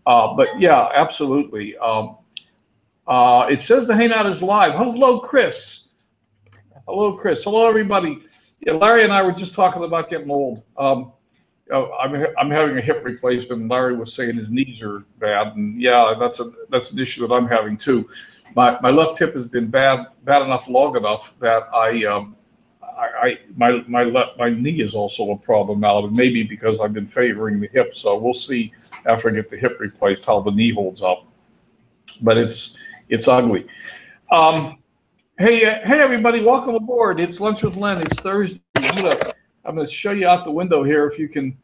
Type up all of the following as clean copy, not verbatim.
But yeah, absolutely. It says the Hangout is live. Hello, Chris. Hello, Chris. Hello, everybody. Yeah, Larry and I were just talking about getting old. I'm having a hip replacement. Larry was saying his knees are bad, and yeah, that's an issue that I'm having too. My left hip has been bad enough long enough that my knee is also a problem now, and maybe because I've been favoring the hip. So we'll see after I get the hip replaced how the knee holds up. But it's ugly. Hey everybody, welcome aboard. It's Lunch with Len. It's Thursday. I'm gonna show you out the window here. If you can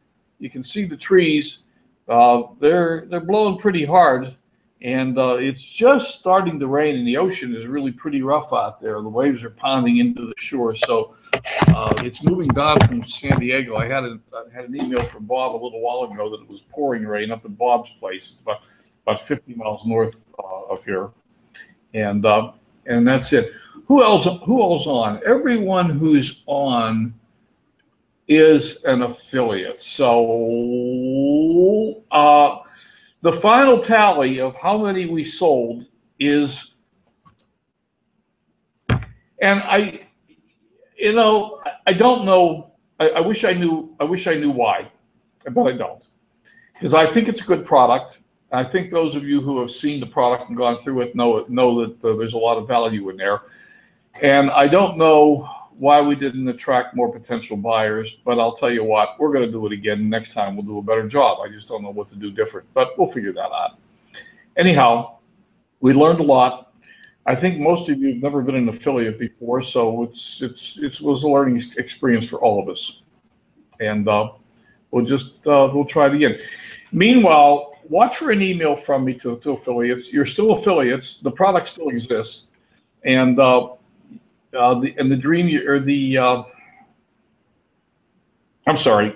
see the trees, they're blowing pretty hard, and it's just starting to rain, and the ocean is really pretty rough out there. The waves are pounding into the shore, so it's moving down from San Diego. I had an email from Bob a little while ago that it was pouring rain up in Bob's place. It's about 50 miles north of here, and that's it. Who else on? Everyone who's on is an affiliate. So the final tally of how many we sold is, and I don't know. I wish I knew why, but I don't, because I think it's a good product. I think those of you who have seen the product and gone through it know that there's a lot of value in there. And I don't know why we didn't attract more potential buyers, but I'll tell you what, we're going to do it again. Next time we'll do a better job. I just don't know what to do different, but we'll figure that out. Anyhow, we learned a lot. I think most of you have never been an affiliate before, so it was a learning experience for all of us. And we'll try it again. Meanwhile, watch for an email from me to affiliates. You're still affiliates. The product still exists, and the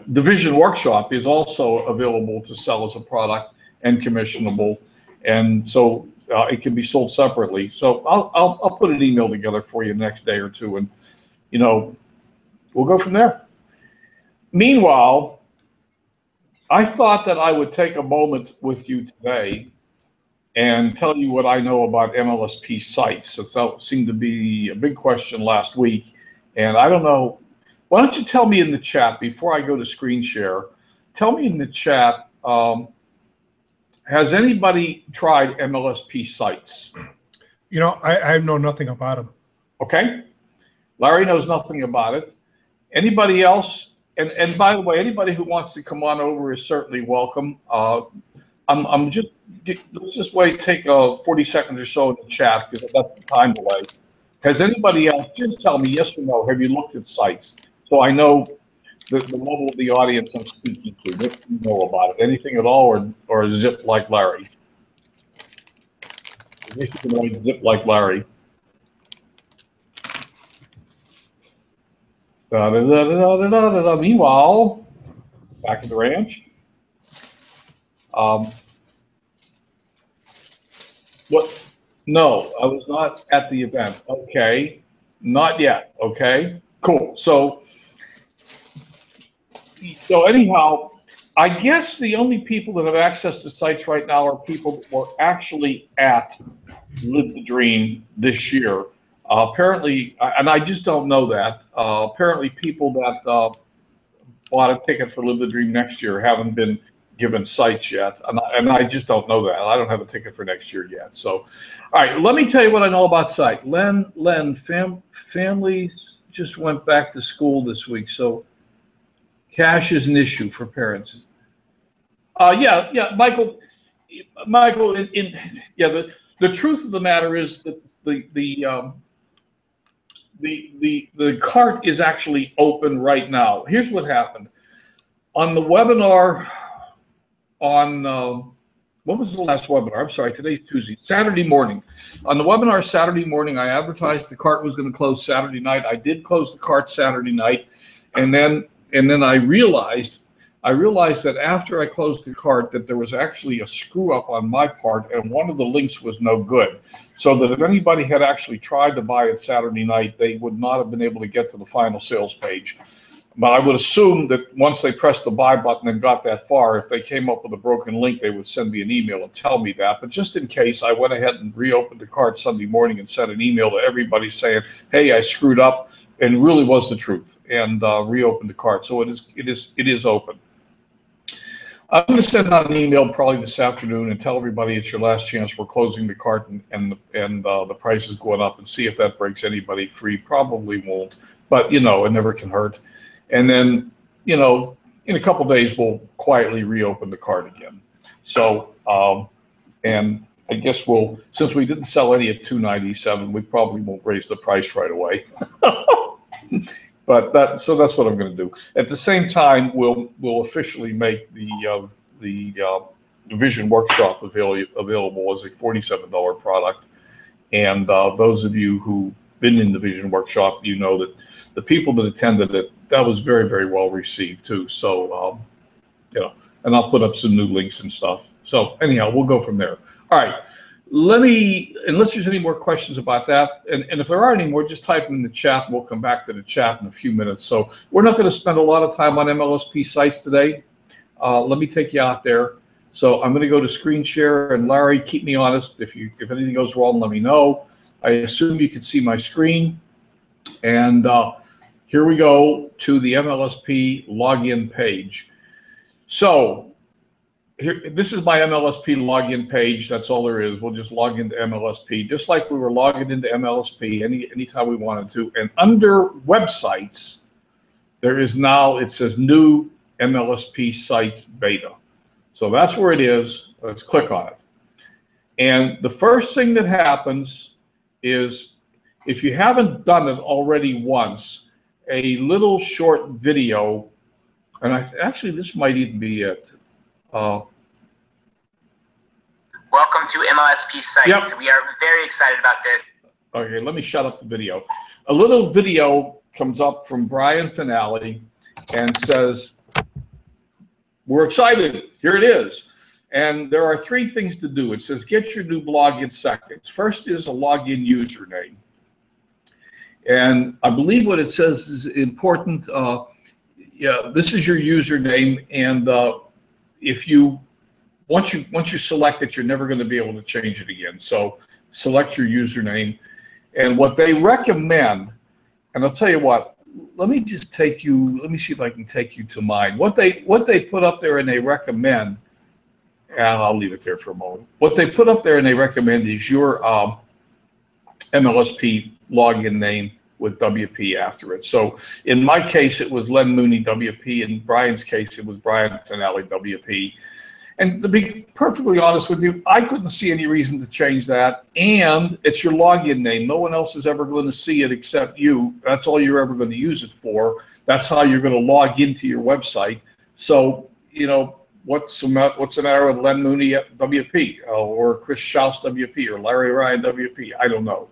Vision Workshop is also available to sell as a product and commissionable, and so it can be sold separately. So I'll put an email together for you the next day or two, and we'll go from there. Meanwhile, I thought that I would take a moment with you today and tell you what I know about MLSP sites. That seemed to be a big question last week, and I don't know. Why don't you tell me in the chat before I go to screen share? Tell me in the chat, has anybody tried MLSP sites? I know nothing about them. Okay. Larry knows nothing about it. Anybody else? And by the way, anybody who wants to come on over is certainly welcome. Let's just wait, take 40 seconds or so in the chat, because that's the time delay. Has anybody else, just tell me yes or no, have you looked at sites? So I know the level of the audience I'm speaking to. What do you know about it? Anything at all, or zip like Larry? I guess you can only zip like Larry. Meanwhile, back at the ranch. What? No, I was not at the event. Okay, not yet. Okay, cool. So anyhow, I guess the only people that have access to sites right now are people that were actually at Live the Dream this year. Apparently, and I just don't know that. Apparently, people that bought a ticket for Live the Dream next year haven't been given sites yet, and I just don't know that. I don't have a ticket for next year yet. So, all right, let me tell you what I know about site. Families just went back to school this week, so cash is an issue for parents. Yeah, Michael. The truth of the matter is that the cart is actually open right now. Here's what happened on the webinar. On what was the last webinar? I'm sorry, today's Tuesday. Saturday morning. On the webinar Saturday morning, I advertised the cart was going to close Saturday night. I did close the cart Saturday night, and then I realized that after I closed the cart that there was actually a screw up on my part, and one of the links was no good. So that if anybody had actually tried to buy it Saturday night, they would not have been able to get to the final sales page. But I would assume that once they pressed the buy button and got that far, if they came up with a broken link, they would send me an email and tell me that. But just in case, I went ahead and reopened the cart Sunday morning and sent an email to everybody saying, hey, I screwed up, and really was the truth, and reopened the cart. So it is open. I'm going to send out an email probably this afternoon and tell everybody it's your last chance. We're closing the cart, and the price is going up, and see if that breaks anybody free. Probably won't, but it never can hurt. And then, in a couple of days, we'll quietly reopen the cart again. So, and I guess since we didn't sell any at $297, we probably won't raise the price right away. But so that's what I'm going to do. At the same time, we'll officially make the Vision Workshop available as a $47 product. And those of you who've been in the Vision Workshop, you know that the people that attended it, that was very, very well received too. So, and I'll put up some new links and stuff. So anyhow, we'll go from there. All right. Unless there's any more questions about that, and if there are any more, just type them in the chat, and we'll come back to the chat in a few minutes. So we're not going to spend a lot of time on MLSP sites today. Let me take you out there. So I'm going to go to screen share, and Larry, keep me honest. If anything goes wrong, let me know. I assume you can see my screen. And here we go to the MLSP login page. So this is my MLSP login page. That's all there is. We'll just log into MLSP, just like we were logging into MLSP anytime we wanted to. And under websites, there is now, it says new MLSP sites beta. So that's where it is. Let's click on it. And the first thing that happens is, if you haven't done it already once, a little short video, and actually this might even be it. Welcome to MLSP sites. Yep. We are very excited about this. Okay, let me shut up the video. A little video comes up from Brian Finale and says, we're excited, here it is. And there are 3 things to do. It says, get your new blog in seconds. First is a login username. And I believe what it says is important. Yeah, this is your username, and once you select it, you're never going to be able to change it again. So select your username, and what they recommend, and I'll tell you what. Let me just take you. Let me see if I can take you to mine. What they put up there and they recommend, and I'll leave it there for a moment. What they put up there and they recommend is your MLSP login name with WP after it. So in my case, it was Len Mooney WP. In Brian's case, it was Brian Finale WP. And to be perfectly honest with you, I couldn't see any reason to change that. And it's your login name. No one else is ever going to see it except you. That's all you're ever going to use it for. That's how you're going to log into your website. So, what's the matter with Len Mooney WP or Chris Schaus WP or Larry Ryan WP? I don't know.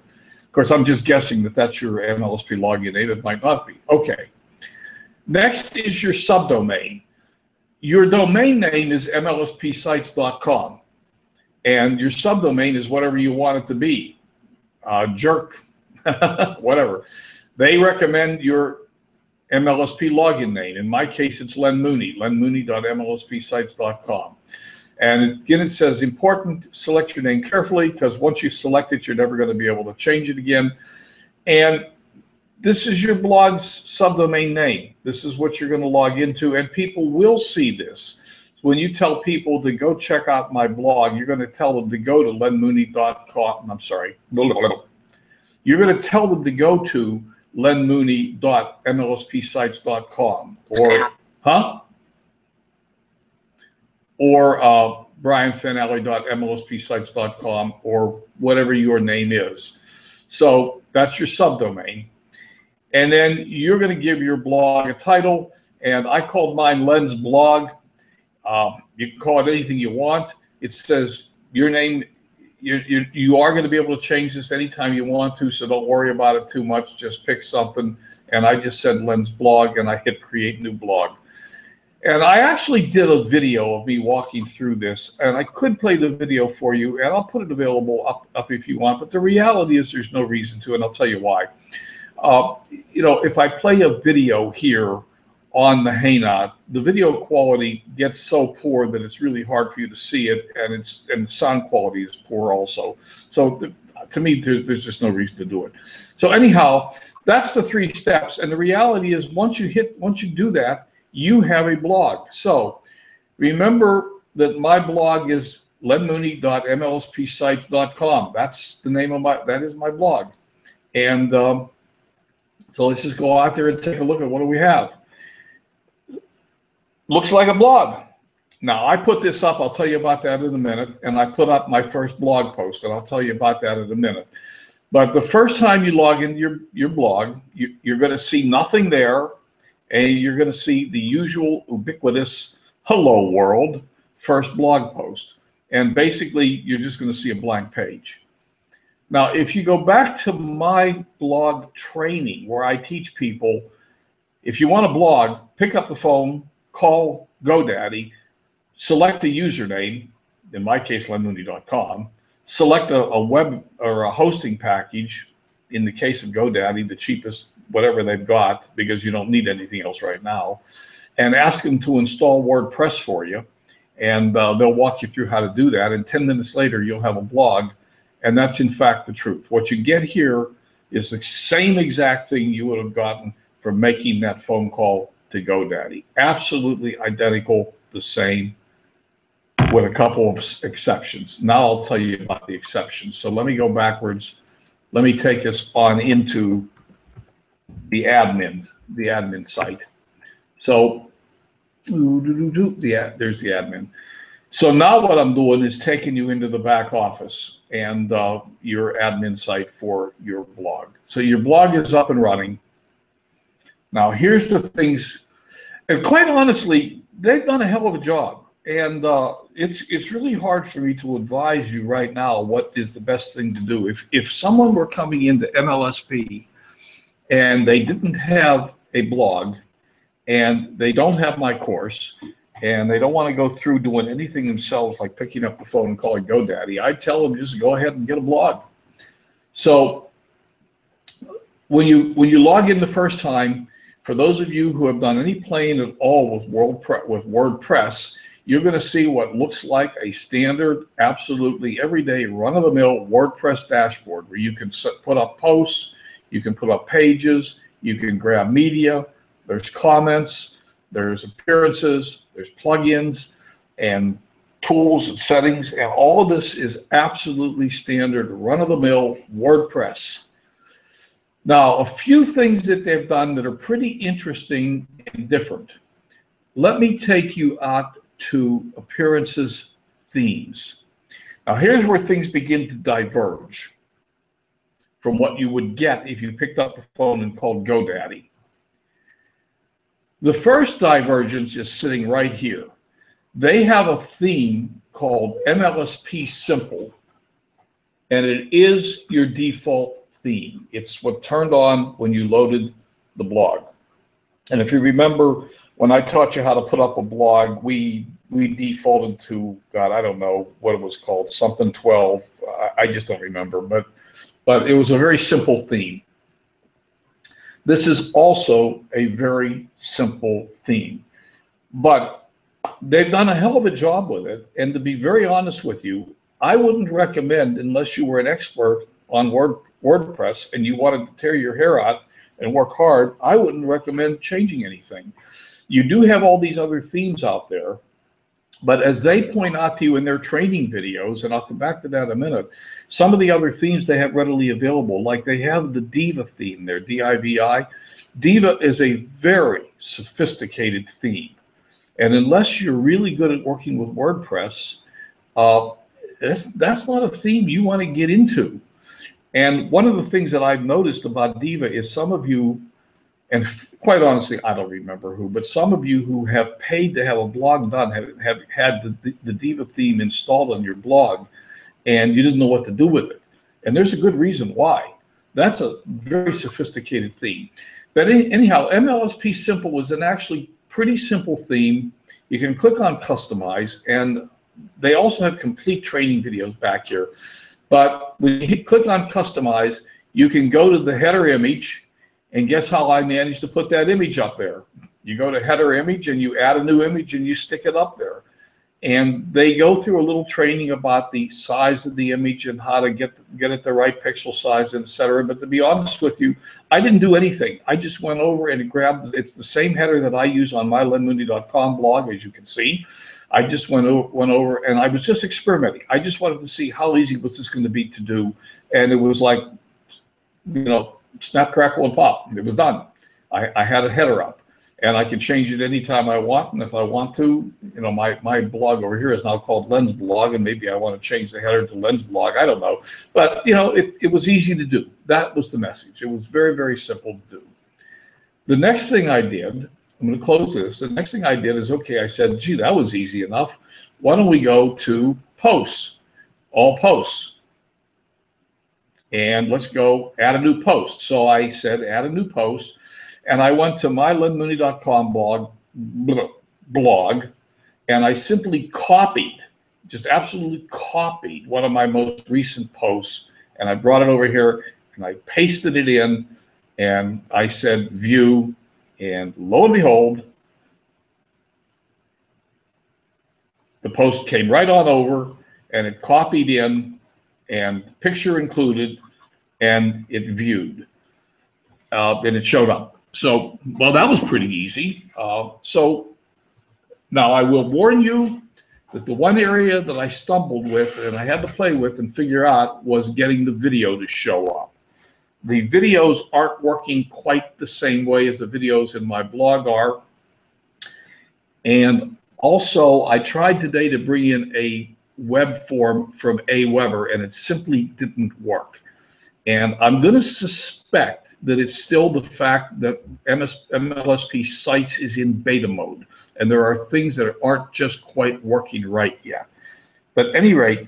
Of course, I'm just guessing that that's your MLSP login name. It might not be. Okay. Next is your subdomain. Your domain name is MLSPsites.com, and your subdomain is whatever you want it to be, jerk, whatever. They recommend your MLSP login name. In my case, it's Len Mooney, lenmooney.mlspsites.com. And again, it says, important, select your name carefully, because once you select it, you're never going to be able to change it again. And this is your blog's subdomain name. This is what you're going to log into, and people will see this. When you tell people to go check out my blog, you're going to tell them to go to lenmooney.com. I'm sorry. You're going to tell them to go to lenmooney.mlspsites.com or brianfinale.mlspsites.com or whatever your name is. So that's your subdomain. And then you're going to give your blog a title, and I called mine Len's Blog. You can call it anything you want. It says your name. You are going to be able to change this anytime you want to, so don't worry about it too much. Just pick something, and I just said Len's Blog, and I hit Create New Blog. And I actually did a video of me walking through this, and I could play the video for you, and I'll put it available up if you want. But the reality is there's no reason to, and I'll tell you why. If I play a video here on the Hangout, the video quality gets so poor that it's really hard for you to see it, and the sound quality is poor also. So to me, there's just no reason to do it. So anyhow, that's the 3 steps. And the reality is, once you do that, you have a blog. So remember that my blog is lenmooney.mlspsites.com. That's the name of that is my blog. And so let's just go out there and take a look at what do we have. Looks like a blog. Now, I put this up, I'll tell you about that in a minute, and I put up my first blog post, and I'll tell you about that in a minute. But the first time you log into your blog, you're going to see nothing there, and you're going to see the usual ubiquitous hello world first blog post. And basically, you're just going to see a blank page. Now, if you go back to my blog training where I teach people, if you want to blog, pick up the phone, call GoDaddy, select a username, in my case, lenmooney.com, select a web or a hosting package, in the case of GoDaddy, the cheapest, whatever they've got, because you don't need anything else right now, and ask them to install WordPress for you, and they'll walk you through how to do that, and 10 minutes later, you'll have a blog, and that's in fact the truth. What you get here is the same exact thing you would have gotten from making that phone call to GoDaddy. Absolutely identical, the same, with a couple of exceptions. Now I'll tell you about the exceptions. So let me go backwards. Let me take us on into the admin site. So there's the admin. So now what I'm doing is taking you into the back office and your admin site for your blog. So your blog is up and running. Now here's the things, and quite honestly, they've done a hell of a job. And it's really hard for me to advise you right now what is the best thing to do. If someone were coming into MLSP and they didn't have a blog and they don't have my course and they don't want to go through doing anything themselves like picking up the phone and calling GoDaddy, I tell them just go ahead and get a blog. So when you log in the first time, for those of you who have done any playing at all with WordPress, you're going to see what looks like a standard, absolutely everyday, run-of-the-mill WordPress dashboard where you can put up posts, you can put up pages, you can grab media, there's comments, there's appearances, there's plugins, and tools and settings, and all of this is absolutely standard, run-of-the-mill WordPress. Now, a few things that they've done that are pretty interesting and different. Let me take you out to appearances, themes. Now here's where things begin to diverge from what you would get if you picked up the phone and called GoDaddy. The first divergence is sitting right here. They have a theme called MLSP Simple, and it is your default theme. It's what turned on when you loaded the blog. And if you remember, when I taught you how to put up a blog, we defaulted to, God, I don't know what it was called, something 12. I just don't remember, but it was a very simple theme. This is also a very simple theme, but they've done a hell of a job with it. And to be very honest with you, I wouldn't recommend, unless you were an expert on WordPress and you wanted to tear your hair out and work hard, I wouldn't recommend changing anything. You do have all these other themes out there, but as they point out to you in their training videos, and I'll come back to that in a minute, some of the other themes they have readily available, like they have the Diva theme there, D-I-V-I. Diva is a very sophisticated theme. And unless you're really good at working with WordPress, that's not a theme you want to get into. And one of the things that I've noticed about Diva is some of you, and quite honestly, I don't remember who, but some of you who have paid to have a blog done have had the Diva theme installed on your blog, and you didn't know what to do with it. And there's a good reason why. That's a very sophisticated theme. But anyhow, MLSP Simple is an actually pretty simple theme. You can click on Customize, and they also have complete training videos back here. But when you click on Customize, you can go to the header image, and guess how I managed to put that image up there? You go to header image and you add a new image and you stick it up there. And they go through a little training about the size of the image and how to get it the right pixel size, et cetera. But to be honest with you, I didn't do anything. I just went over and grabbed, it's the same header that I use on my lenmundi.com blog, as you can see. I just went over and I was just experimenting. I just wanted to see how easy was this going to be to do. And it was like, you know, snap, crackle, and pop. It was done. I had a header up. And I can change it anytime I want. And if I want to, you know, my blog over here is now called Lens Blog, and maybe I want to change the header to Lens Blog. I don't know. But, you know, it was easy to do. That was the message. It was very, very simple to do. The next thing I did, I'm going to close this. The next thing I did is, okay, I said, gee, that was easy enough. Why don't we go to posts, all posts. And let's go add a new post. So I said, add a new post. And I went to my lenmundi.com blog, and I simply copied, just absolutely copied one of my most recent posts, and I brought it over here, and I pasted it in, and I said view, and lo and behold, the post came right on over, and it copied in, and picture included, and it viewed, and it showed up. So, well, that was pretty easy. So now I will warn you that the one area that I stumbled with and I had to play with and figure out was getting the video to show up. The videos aren't working quite the same way as the videos in my blog are. And also, I tried today to bring in a web form from Aweber, and it simply didn't work. And I'm going to suspect that it's still the fact that MLSP Sites is in beta mode, and there are things that aren't just quite working right yet. But at any rate,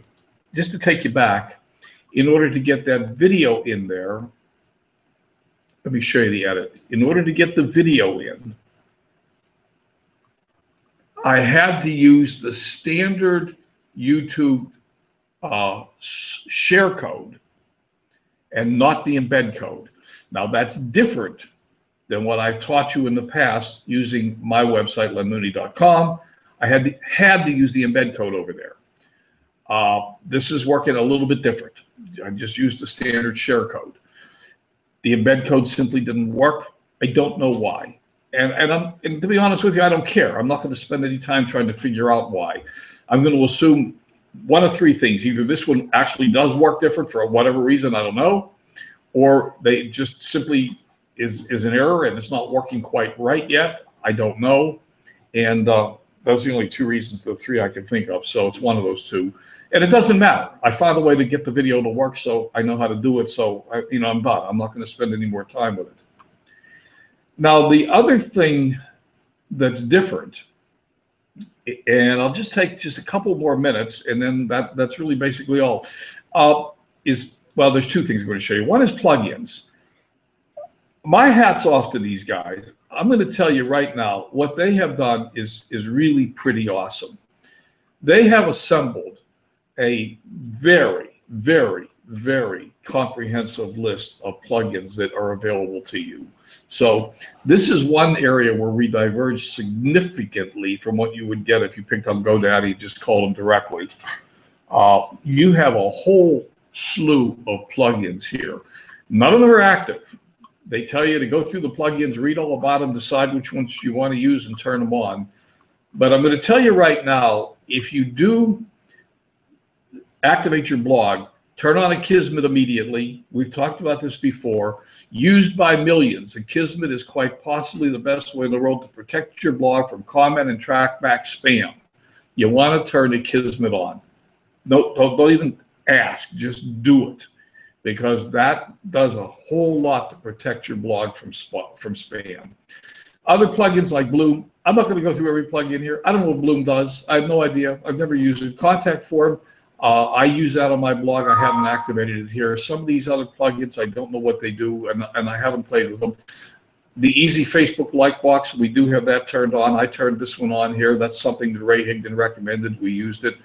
just to take you back, in order to get that video in there, let me show you the edit. In order to get the video in, I had to use the standard YouTube share code and not the embed code. Now, that's different than what I've taught you in the past using my website, lenmundi.com. I had to use the embed code over there. This is working a little bit different. I just used the standard share code. The embed code simply didn't work. I don't know why. And to be honest with you, I don't care. I'm not going to spend any time trying to figure out why. I'm going to assume one of three things. Either this one actually does work different for whatever reason, I don't know, or they just simply is an error and it's not working quite right yet. I don't know. And those are the only two reasons, the three I can think of. So it's one of those two. And it doesn't matter. I found a way to get the video to work, so I know how to do it. So, I'm done. I'm not going to spend any more time with it. Now, the other thing that's different, and I'll just take just a couple more minutes, and then that's really basically all, well, there's two things I'm going to show you. One is plugins. My hat's off to these guys. I'm going to tell you right now, what they have done is really pretty awesome. They have assembled a very, very, very comprehensive list of plugins that are available to you. So this is one area where we diverge significantly from what you would get if you picked up GoDaddy and just called them directly. You have a whole slew of plugins here. None of them are active. They tell you to go through the plugins, read all about them, decide which ones you want to use and turn them on. But I'm going to tell you right now, if you do activate your blog, turn on Akismet immediately. We've talked about this before. Used by millions, Akismet is quite possibly the best way in the world to protect your blog from comment and track back spam. You want to turn Akismet on. No, don't even ask, just do it, because that does a whole lot to protect your blog from spam. Other plugins like Bloom, I'm not going to go through every plugin here. I don't know what Bloom does. I have no idea. I've never used it. Contact Form, I use that on my blog. I haven't activated it here. Some of these other plugins, I don't know what they do, and I haven't played with them. The Easy Facebook Like Box, we do have that turned on. I turned this one on here. That's something that Ray Higdon recommended. We used it.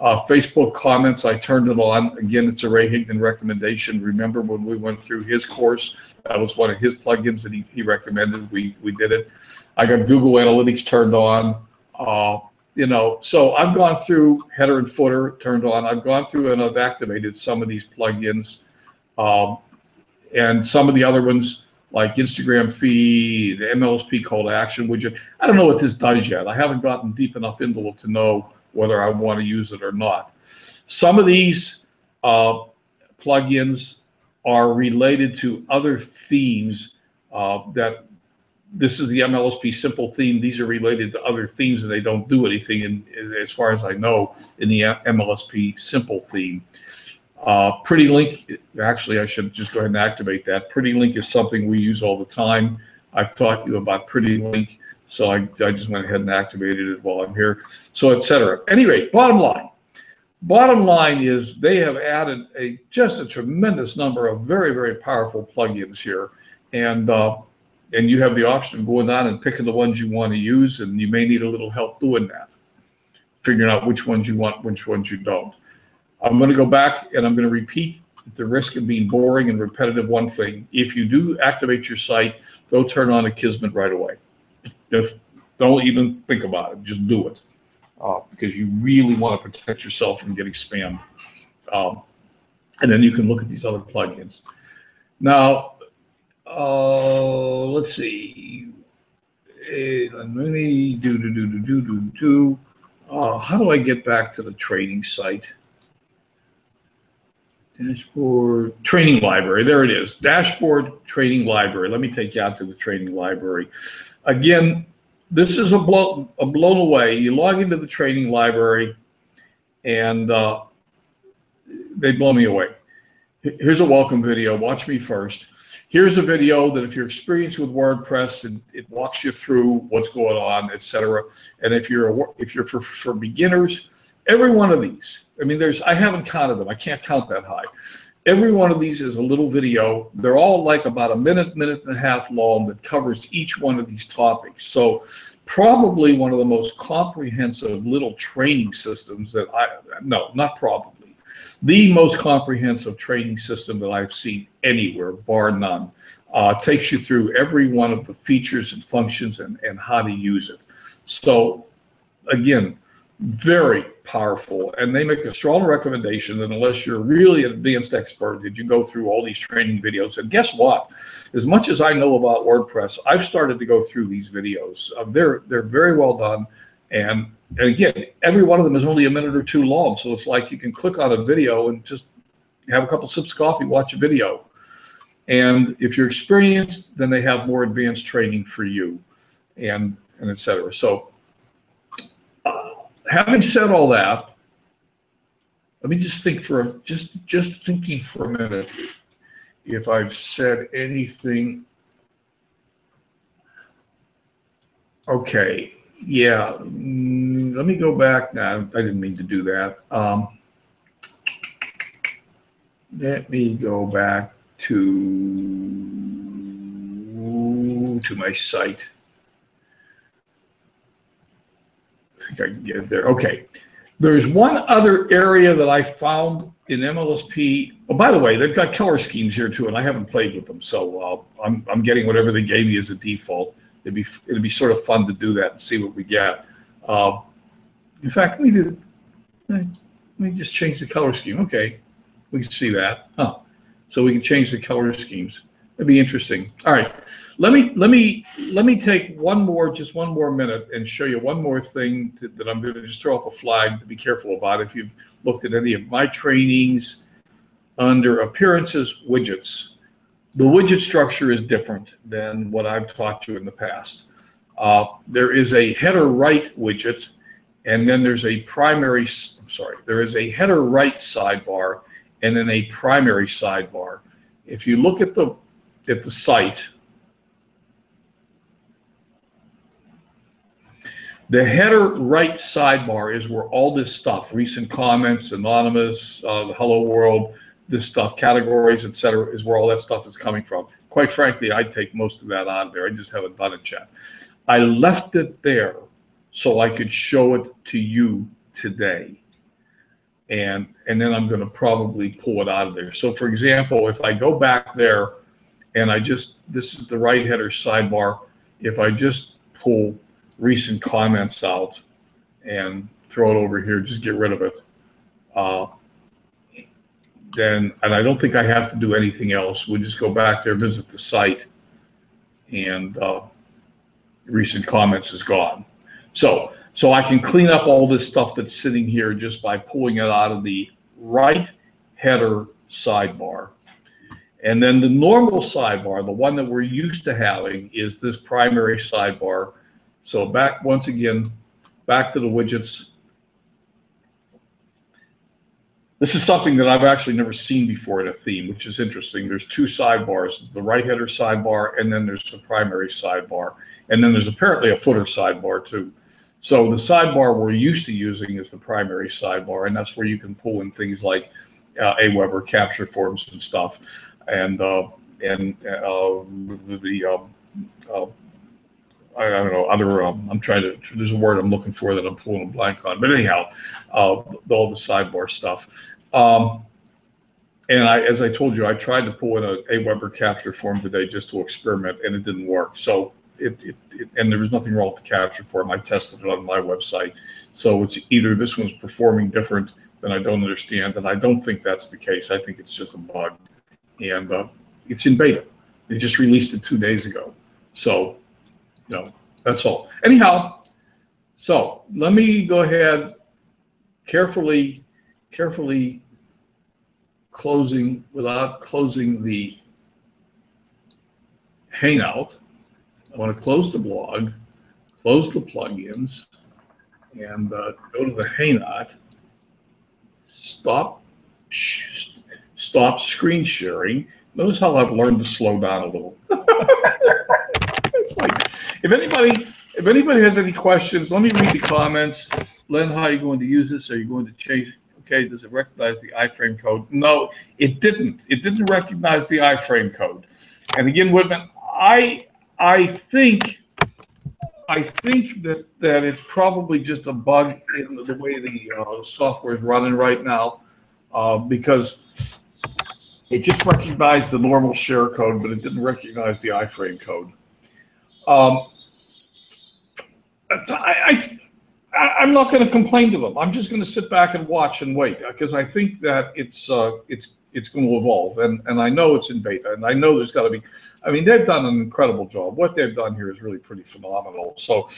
Facebook comments, I turned it on. Again, it's a Ray Higdon recommendation. Remember when we went through his course, that was one of his plugins that he recommended. We did it. I got Google Analytics turned on. You know, so I've gone through header and footer turned on. I've gone through and I've activated some of these plugins, and some of the other ones like Instagram feed, the MLSP call to action widget. I don't know what this does yet. I haven't gotten deep enough into it to know whether I want to use it or not. Some of these plugins are related to other themes that. This is the MLSP simple theme. These are related to other themes and they don't do anything in, as far as I know, in the MLSP simple theme. Pretty Link, actually I should just go ahead and activate that. Pretty Link is something we use all the time. I've taught you about Pretty Link, so I just went ahead and activated it while I'm here, so etc. Anyway, bottom line is they have added just a tremendous number of very, very powerful plugins here. And you have the option of going on and picking the ones you want to use, and you may need a little help doing that, figuring out which ones you want, which ones you don't. I'm going to go back and I'm going to repeat at the risk of being boring and repetitive one thing. If you do activate your site, go turn on Akismet right away. Just don't even think about it. Just do it because you really want to protect yourself from getting spammed. And then you can look at these other plugins. Now, let's see. Let me how do I get back to the training site? Dashboard, training library. There it is. Dashboard, training library. Let me take you out to the training library. Again, this is a blown away. You log into the training library, and they blow me away. Here's a welcome video. Watch me first. Here's a video that if you're experienced with WordPress, it walks you through what's going on, etc. And if you're for beginners, every one of these, I mean, I haven't counted them. I can't count that high. Every one of these is a little video. They're all like about a minute, minute and a half long that covers each one of these topics. So probably one of the most comprehensive little training systems that not probably. The most comprehensive training system that I've seen anywhere, bar none. Takes you through every one of the features and functions and how to use it. So again, very powerful, and they make a strong recommendation that unless you're really an advanced expert, that you go through all these training videos. And guess what? As much as I know about WordPress, I've started to go through these videos. They're very well done, and again, every one of them is only a minute or two long, so it's like you can click on a video and just have a couple sips of coffee, watch a video. And if you're experienced, then they have more advanced training for you, and etc. So having said all that, let me just think just thinking for a minute if I've said anything. Okay, yeah, let me go back now. I didn't mean to do that. Let me go back to my site. I think I can get it there. Okay. There's one other area that I found in MLSP. Oh, by the way, they've got color schemes here too, and I haven't played with them, so I'm getting whatever they gave me as a default. It'd be sort of fun to do that and see what we get. In fact, let me just change the color scheme. Okay, we can see that. Huh. So we can change the color schemes. That'd be interesting. All right, let me take just one more minute and show you one more thing that I'm going to just throw up a flag to be careful about. If you've looked at any of my trainings under appearances, widgets, the widget structure is different than what I've taught you in the past. There is a header right widget, and then there's a there is a header right sidebar, and then a primary sidebar. If you look at the site, the header right sidebar is where all this stuff, recent comments, anonymous, the hello world, this stuff, categories, etc., is where all that stuff is coming from. Quite frankly, I take most of that out of there. I just haven't done it yet. I left it there so I could show it to you today. And then I'm going to probably pull it out of there. So for example, if I go back there and this is the right header sidebar, if I just pull recent comments out and throw it over here, just get rid of it. And I don't think I have to do anything else. We'll just go back there, visit the site, and recent comments is gone. So I can clean up all this stuff that's sitting here just by pulling it out of the right header sidebar. And then the normal sidebar, the one that we're used to having, is this primary sidebar. So back, once again, back to the widgets. This is something that I've actually never seen before in a theme, which is interesting. There's two sidebars, the right header sidebar, and then there's the primary sidebar. And then there's apparently a footer sidebar too. So the sidebar we're used to using is the primary sidebar, and that's where you can pull in things like Aweber capture forms and stuff, and I don't know, other, I'm trying to, there's a word I'm looking for that I'm pulling a blank on. But anyhow, all the sidebar stuff. And as I told you, I tried to pull in a Aweber capture form today just to experiment, and it didn't work. So and there was nothing wrong with the capture form. I tested it on my website. So it's either this one's performing different than I don't understand, and I don't think that's the case. I think it's just a bug. And it's in beta. They just released it 2 days ago. So, that's all. Anyhow, so let me go ahead, carefully closing, without closing the Hangout. I want to close the blog, close the plugins, and go to the Hangout. Stop screen sharing. Notice how I've learned to slow down a little. It's like, if anybody has any questions, let me read the comments. Len, how are you going to use this? Are you going to change? Okay, does it recognize the iframe code? No, it didn't. It didn't recognize the iframe code. And again, Woodman, I think that it's probably just a bug in the way the software is running right now, because it just recognized the normal share code, but it didn't recognize the iframe code. I'm not going to complain to them. I'm just going to sit back and watch and wait, because I think that it's going to evolve, and I know it's in beta, and I know there's got to be. I mean, they've done an incredible job. What they've done here is really pretty phenomenal. So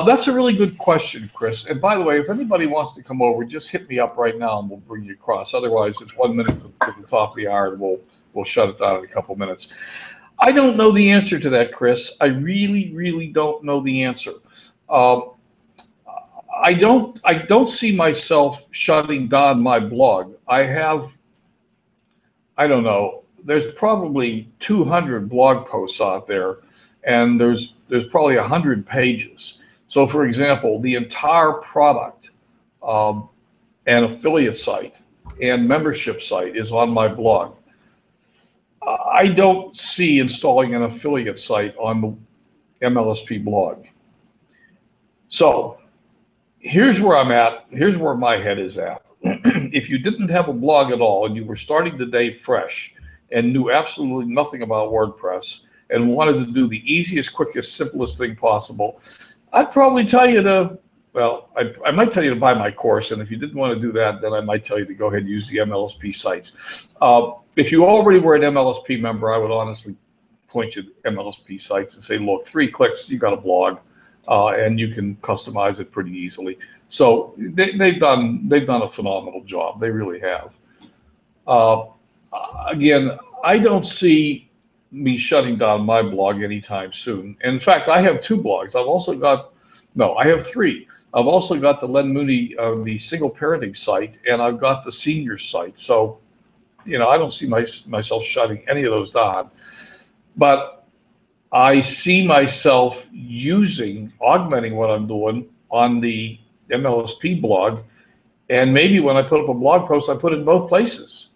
that's a really good question, Chris. And by the way, if anybody wants to come over, just hit me up right now, and we'll bring you across. Otherwise, it's 1 minute to the top of the hour, and we'll shut it down in a couple minutes. I don't know the answer to that, Chris. I really don't know the answer. I don't see myself shutting down my blog. I don't know, there's probably 200 blog posts out there, and there's probably 100 pages. So for example, the entire product and affiliate site and membership site is on my blog. I don't see installing an affiliate site on the MLSP blog. So here's where I'm at. Here's where my head is at. If you didn't have a blog at all and you were starting the day fresh and knew absolutely nothing about WordPress and wanted to do the easiest, quickest, simplest thing possible, I'd probably tell you to, well, I might tell you to buy my course. And if you didn't want to do that, then I might tell you to go ahead and use the MLSP sites. If you already were an MLSP member, I would honestly point you to MLSP sites and say, look, 3 clicks, you got a blog. And you can customize it pretty easily. So they've done a phenomenal job. They really have. Again, I don't see me shutting down my blog anytime soon. And in fact, I have 2 blogs. I have 3. I've also got the Len Mooney, the single parenting site, and I've got the senior site. So, I don't see myself shutting any of those down. But I see myself augmenting what I'm doing on the MLSP blog, and maybe when I put up a blog post, I put it in both plaais.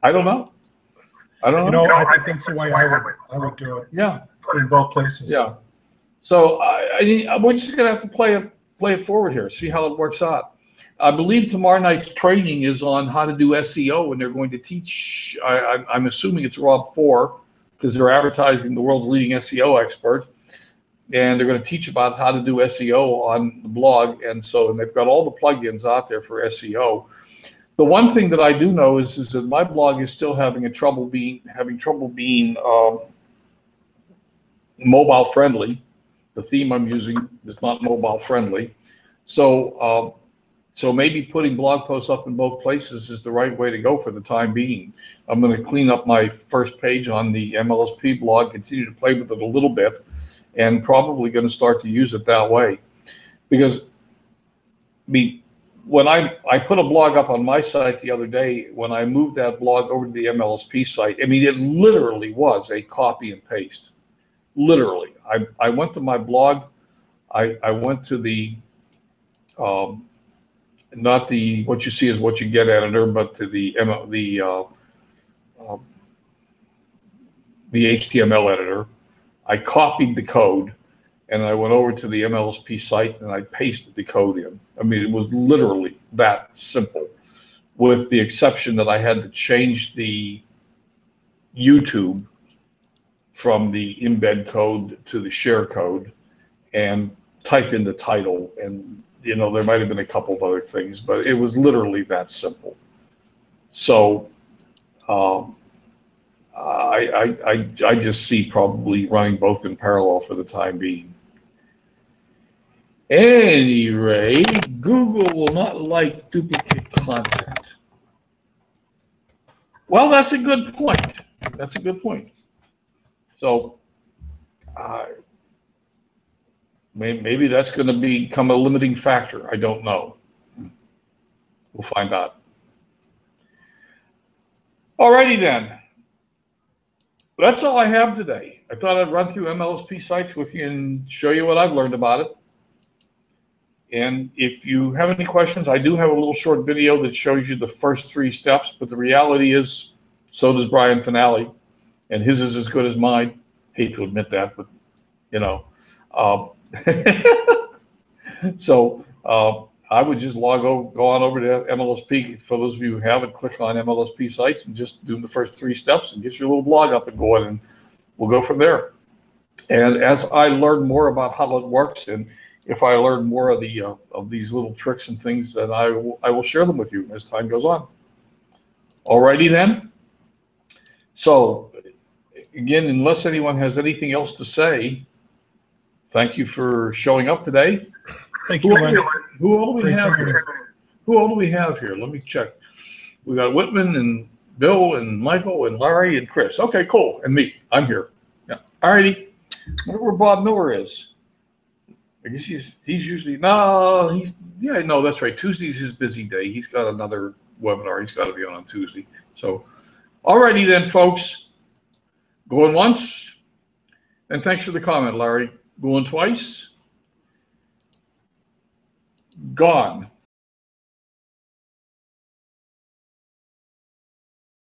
I don't know. I think that's the way I would do it. Yeah. Put it in both places. Yeah. So we're just gonna have to play it forward here, see how it works out. I believe tomorrow night's training is on how to do SEO, and they're going to teach. I'm assuming it's Rob 4. Because they're advertising the world's leading SEO expert. and they're going to teach about how to do SEO on the blog. And they've got all the plugins out there for SEO. The one thing that I do know is that my blog is still having trouble being mobile friendly. The theme I'm using is not mobile friendly. So maybe putting blog posts up in both places is the right way to go for the time being. I'm going to clean up my first page on the MLSP blog, continue to play with it a little bit, and probably going to start to use it that way. Because when I put a blog up on my site the other day, when I moved that blog over to the MLSP site, I mean, it literally was a copy and paste. Literally. I went to my blog, I went to the, not the what you see is what you get editor, but to the HTML editor. I copied the code, and I went over to the MLSP site and I pasted the code in. I mean, it was literally that simple, with the exception that I had to change the YouTube from the embed code to the share code and type in the title. And, you know, there might have been a couple of other things, but it was literally that simple. So I just see probably running both in parallel for the time being. Anyway, Google will not like duplicate content. Well, that's a good point. That's a good point. So maybe that's going to become a limiting factor. I don't know. We'll find out. Alrighty then. That's all I have today. I thought I'd run through MLSP sites with you and show you what I've learned about it. And if you have any questions, I do have a little short video that shows you the first 3 steps, but the reality is, so does Brian Finale, and his is as good as mine. Hate to admit that, but you know. So I would just go on over to MLSP. For those of you who haven't, click on MLSP sites and just do the first 3 steps and get your little blog up and going, and we'll go from there. And as I learn more about how it works, and if I learn more of these little tricks and things, then I will share them with you as time goes on. Alrighty then. So again, unless anyone has anything else to say, thank you for showing up today. Thank you. Who all do we have here? Who all do we have here? Let me check. We got Whitman and Bill and Michael and Larry and Chris. Okay, cool. And me. I'm here. Yeah. Alrighty. I wonder where Bob Miller is. I guess he's usually no, that's right. Tuesday's his busy day. He's got another webinar he's got to be on Tuesday. So alrighty then, folks. Going once. And thanks for the comment, Larry. Going twice. Gone.